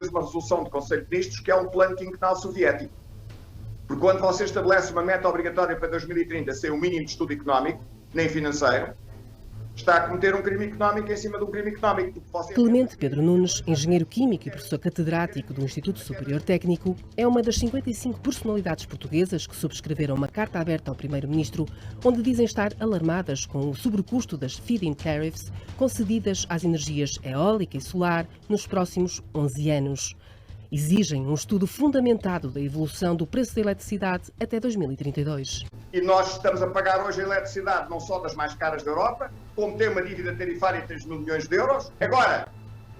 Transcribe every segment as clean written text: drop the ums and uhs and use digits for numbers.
uma resolução do Conselho de Ministros que é um plano quinquenal soviético. Porque quando você estabelece uma meta obrigatória para 2030 sem o mínimo de estudo económico, nem financeiro, está a cometer um crime económico em cima de um crime económico. Clemente Pedro Nunes, engenheiro químico e professor catedrático do Instituto Superior Técnico, é uma das 55 personalidades portuguesas que subscreveram uma carta aberta ao Primeiro-Ministro, onde dizem estar alarmadas com o sobrecusto das feed-in tariffs concedidas às energias eólica e solar nos próximos 11 anos. Exigem um estudo fundamentado da evolução do preço da eletricidade até 2032. E nós estamos a pagar hoje a eletricidade não só das mais caras da Europa, como tem uma dívida tarifária de 3 mil milhões de euros. Agora,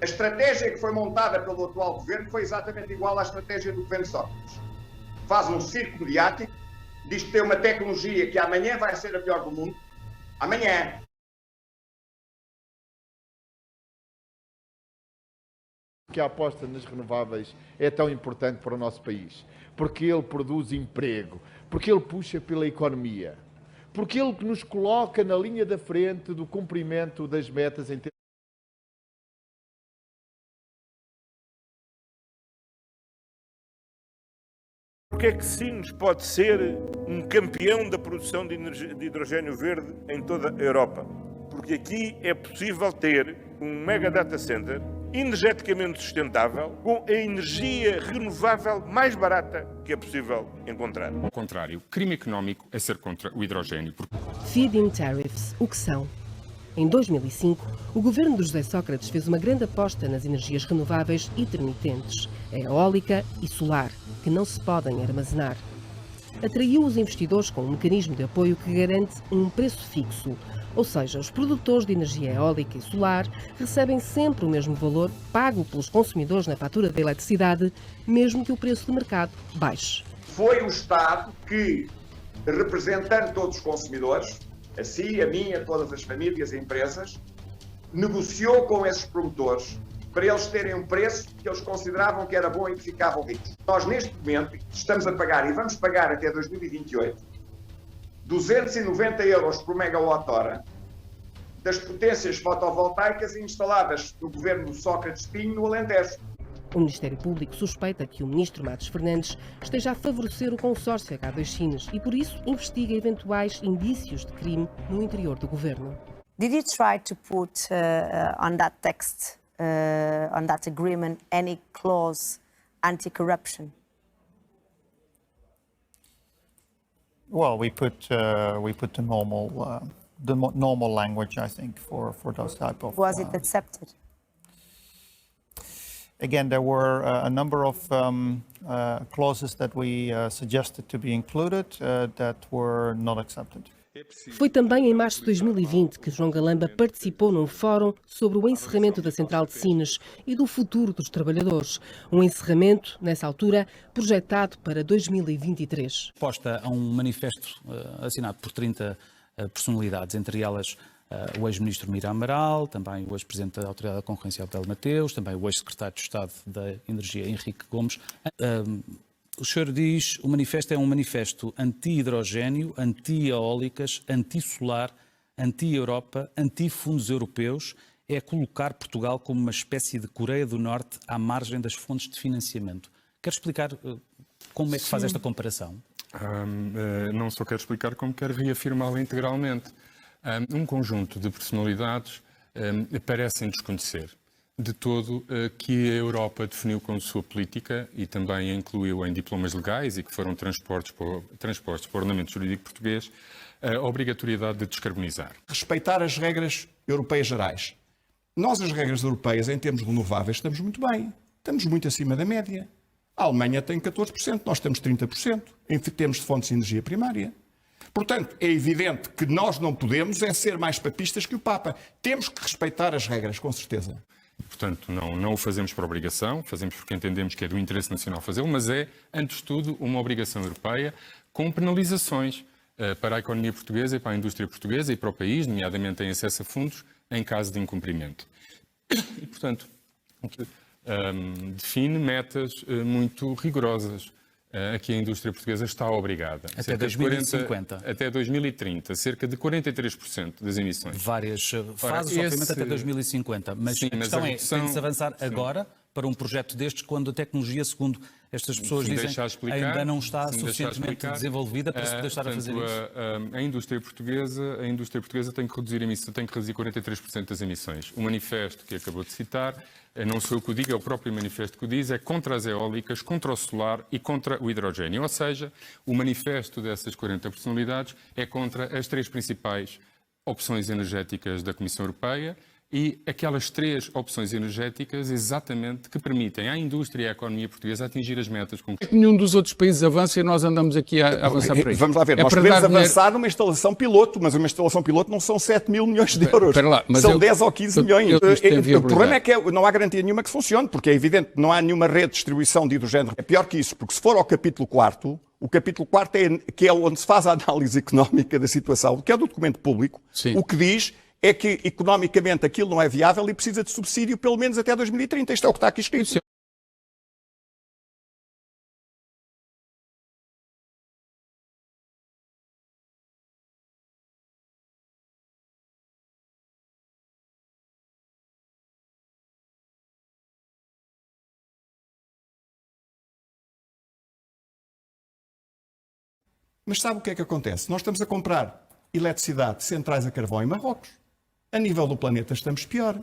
a estratégia que foi montada pelo atual governo foi exatamente igual à estratégia do governo Sócrates. Faz um circo mediático, diz que tem uma tecnologia que amanhã vai ser a melhor do mundo. Amanhã. Que a aposta nas renováveis é tão importante para o nosso país, porque ele produz emprego, porque ele puxa pela economia, porque ele nos coloca na linha da frente do cumprimento das metas em termos. Porque é que Sines pode ser um campeão da produção de hidrogênio verde em toda a Europa? Porque aqui é possível ter um mega data center energeticamente sustentável, com a energia renovável mais barata que é possível encontrar. Ao contrário, crime económico é ser contra o hidrogênio. Feed-in tariffs, o que são? Em 2005, o governo de José Sócrates fez uma grande aposta nas energias renováveis intermitentes, eólica e solar, que não se podem armazenar. Atraiu os investidores com um mecanismo de apoio que garante um preço fixo, ou seja, os produtores de energia eólica e solar recebem sempre o mesmo valor pago pelos consumidores na fatura da eletricidade, mesmo que o preço de mercado baixe. Foi o Estado que, representando todos os consumidores, a si, a mim, a todas as famílias e empresas, negociou com esses promotores para eles terem um preço que eles consideravam que era bom e que ficavam ricos. Nós, neste momento, estamos a pagar, e vamos pagar até 2028, 290 euros por megawatt-hora das potências fotovoltaicas instaladas no governo do Sócrates Pinho, no Alentejo. O Ministério Público suspeita que o ministro Matos Fernandes esteja a favorecer o consórcio H2 Sines e, por isso, investiga eventuais indícios de crime no interior do governo. Did you try to put on that text, on that agreement, any clause anti-corruption? Well, we put the normal language, I think, for those type of. Was it accepted? Again, there were a number of clauses that we suggested to be included that were not accepted. Foi também em março de 2020 que João Galamba participou num fórum sobre o encerramento da central de Sines e do futuro dos trabalhadores. Um encerramento, nessa altura, projetado para 2023. Posta a um manifesto assinado por 30 personalidades, entre elas o ex-ministro Mira Amaral, também o ex-presidente da Autoridade da Concorrência, Abel Mateus, também o ex-secretário de Estado da Energia, Henrique Gomes. O senhor diz, o manifesto é um manifesto anti-hidrogénio, anti-eólicas, anti-solar, anti-Europa, anti-fundos europeus. É colocar Portugal como uma espécie de Coreia do Norte à margem das fontes de financiamento. Quer explicar como é que faz esta comparação? Não só quero explicar, como quero reafirmá-la integralmente. Um conjunto de personalidades parecem desconhecer de todo que a Europa definiu como sua política e também a incluiu em diplomas legais e que foram transpostos para o ordenamento jurídico português a obrigatoriedade de descarbonizar. Respeitar as regras europeias gerais. Nós, as regras europeias, em termos renováveis, estamos muito bem. Estamos muito acima da média. A Alemanha tem 14%, nós temos 30%, em termos de fontes de energia primária. Portanto, é evidente que nós não podemos ser mais papistas que o Papa. Temos que respeitar as regras, com certeza. Portanto, não o fazemos por obrigação, fazemos porque entendemos que é do interesse nacional fazê-lo, mas é, antes de tudo, uma obrigação europeia com penalizações para a economia portuguesa e para a indústria portuguesa e para o país, nomeadamente em acesso a fundos, em caso de incumprimento. E, portanto, define metas muito rigorosas a que a indústria portuguesa está obrigada. Até 2050. Até 2030, cerca de 43% das emissões. Várias fases, obviamente, até 2050. Mas sim, a questão é, tem de se avançar agora para um projeto destes, quando a tecnologia, segundo estas pessoas dizem, ainda não está suficientemente desenvolvida para se poder estar a fazer isso? A indústria portuguesa tem que reduzir emissões, tem que reduzir 43% das emissões. O manifesto que acabou de citar, não sou eu que o digo, é o próprio manifesto que o diz, é contra as eólicas, contra o solar e contra o hidrogênio. Ou seja, o manifesto dessas 40 personalidades é contra as 3 principais opções energéticas da Comissão Europeia e aquelas 3 opções energéticas exatamente que permitem à indústria e à economia portuguesa atingir as metas com que nenhum dos outros países avança e nós andamos aqui a avançar por aí. Vamos lá ver, nós podemos avançar numa instalação piloto, mas uma instalação piloto não são 7 mil milhões de euros, são 10 ou 15 milhões. O problema é que não há garantia nenhuma que funcione, porque é evidente que não há nenhuma rede de distribuição de hidrogênio. É pior que isso, porque se for ao capítulo 4º, o capítulo 4º que é onde se faz a análise económica da situação, que é do documento público, o que diz é que economicamente aquilo não é viável e precisa de subsídio pelo menos até 2030. Isto é o que está aqui escrito. Mas sabe o que é que acontece? Nós estamos a comprar eletricidade de centrais a carvão em Marrocos. A nível do planeta estamos pior.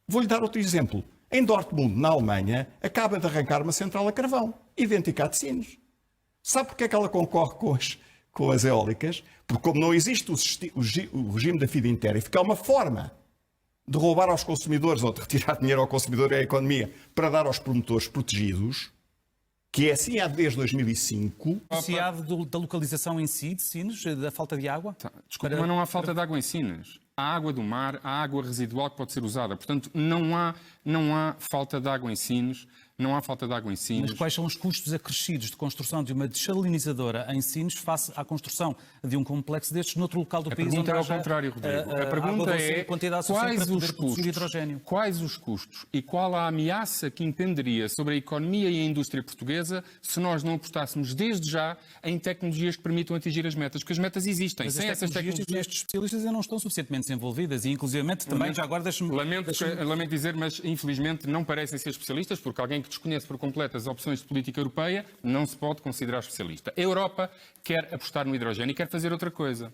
Vou-lhe dar outro exemplo. Em Dortmund, na Alemanha, acaba de arrancar uma central a carvão, idêntica à de Sines. Sabe porque é que ela concorre com as eólicas? Porque como não existe o regime da FIDA Tariff, que é uma forma de roubar aos consumidores ou de retirar dinheiro ao consumidor e à economia para dar aos promotores protegidos, que é assim há desde 2005. Associado da localização em si, de Sines, da falta de água? Desculpa, mas não há falta de água em Sines. Há água do mar, há água residual que pode ser usada. Portanto, não há falta de água em Sines. Não há falta de água em Sines. Mas quais são os custos acrescidos de construção de uma desalinizadora em Sines face à construção de um complexo destes noutro local do país? A pergunta é ao contrário, Rodrigo. A pergunta é quais os custos e qual a ameaça que impenderia sobre a economia e a indústria portuguesa se nós não apostássemos desde já em tecnologias que permitam atingir as metas, porque as metas existem. Mas sem essas tecnologias, estes especialistas ainda não estão suficientemente desenvolvidas e, inclusivamente, também, já agora deixe-me... Lamento dizer, mas infelizmente não parecem ser especialistas, porque alguém que desconhece por completo as opções de política europeia não se pode considerar especialista. A Europa quer apostar no hidrogênio e quer fazer outra coisa.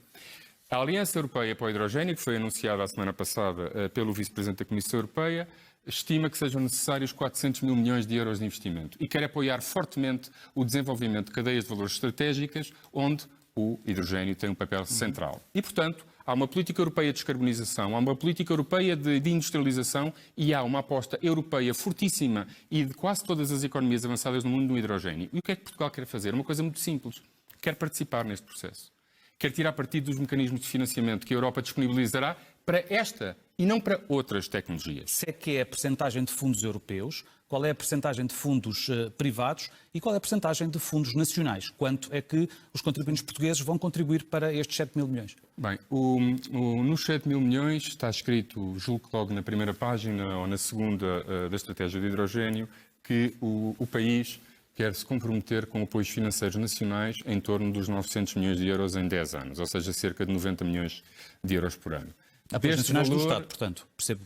A Aliança Europeia para o Hidrogênio, que foi anunciada a semana passada pelo Vice-Presidente da Comissão Europeia, estima que sejam necessários 400 mil milhões de euros de investimento e quer apoiar fortemente o desenvolvimento de cadeias de valores estratégicas onde o hidrogênio tem um papel central. E, portanto, há uma política europeia de descarbonização, há uma política europeia de industrialização e há uma aposta europeia fortíssima e de quase todas as economias avançadas no mundo no hidrogênio. E o que é que Portugal quer fazer? Uma coisa muito simples. Quer participar neste processo. Quer tirar partido dos mecanismos de financiamento que a Europa disponibilizará para esta e não para outras tecnologias. Se é que é a percentagem de fundos europeus, qual é a percentagem de fundos privados e qual é a percentagem de fundos nacionais? Quanto é que os contribuintes portugueses vão contribuir para estes 7 mil milhões? Bem, nos 7 mil milhões está escrito, julgo que logo na primeira página ou na segunda da estratégia de hidrogênio, que o país quer se comprometer com apoios financeiros nacionais em torno dos 900 milhões de euros em 10 anos, ou seja, cerca de 90 milhões de euros por ano. Apoios nacionais do Estado, portanto, percebo.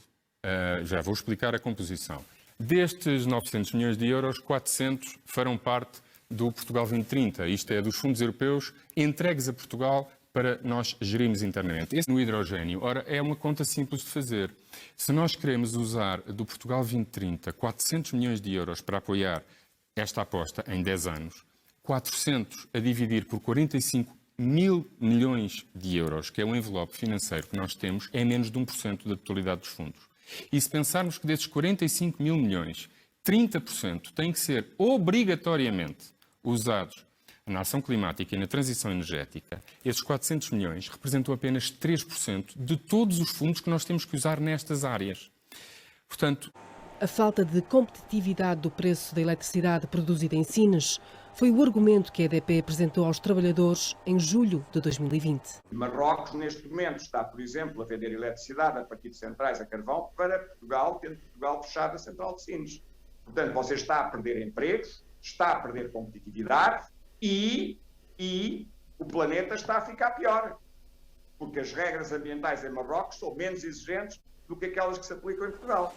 Já vou explicar a composição. Destes 900 milhões de euros, 400 farão parte do Portugal 2030. Isto é, dos fundos europeus entregues a Portugal para nós gerirmos internamente. Esse no hidrogênio, ora, é uma conta simples de fazer. Se nós queremos usar do Portugal 2030 400 milhões de euros para apoiar esta aposta em 10 anos, 400 a dividir por 45 mil milhões de euros, que é o envelope financeiro que nós temos, é menos de 1% da totalidade dos fundos. E se pensarmos que desses 45 mil milhões, 30% têm que ser obrigatoriamente usados na ação climática e na transição energética, esses 400 milhões representam apenas 3% de todos os fundos que nós temos que usar nestas áreas. Portanto, a falta de competitividade do preço da eletricidade produzida em Sines foi o argumento que a EDP apresentou aos trabalhadores em julho de 2020. Marrocos, neste momento, está, por exemplo, a vender eletricidade a partir de centrais a carvão para Portugal, tendo Portugal fechado a central de Sines. Portanto, você está a perder empregos, está a perder competitividade e o planeta está a ficar pior. Porque as regras ambientais em Marrocos são menos exigentes do que aquelas que se aplicam em Portugal.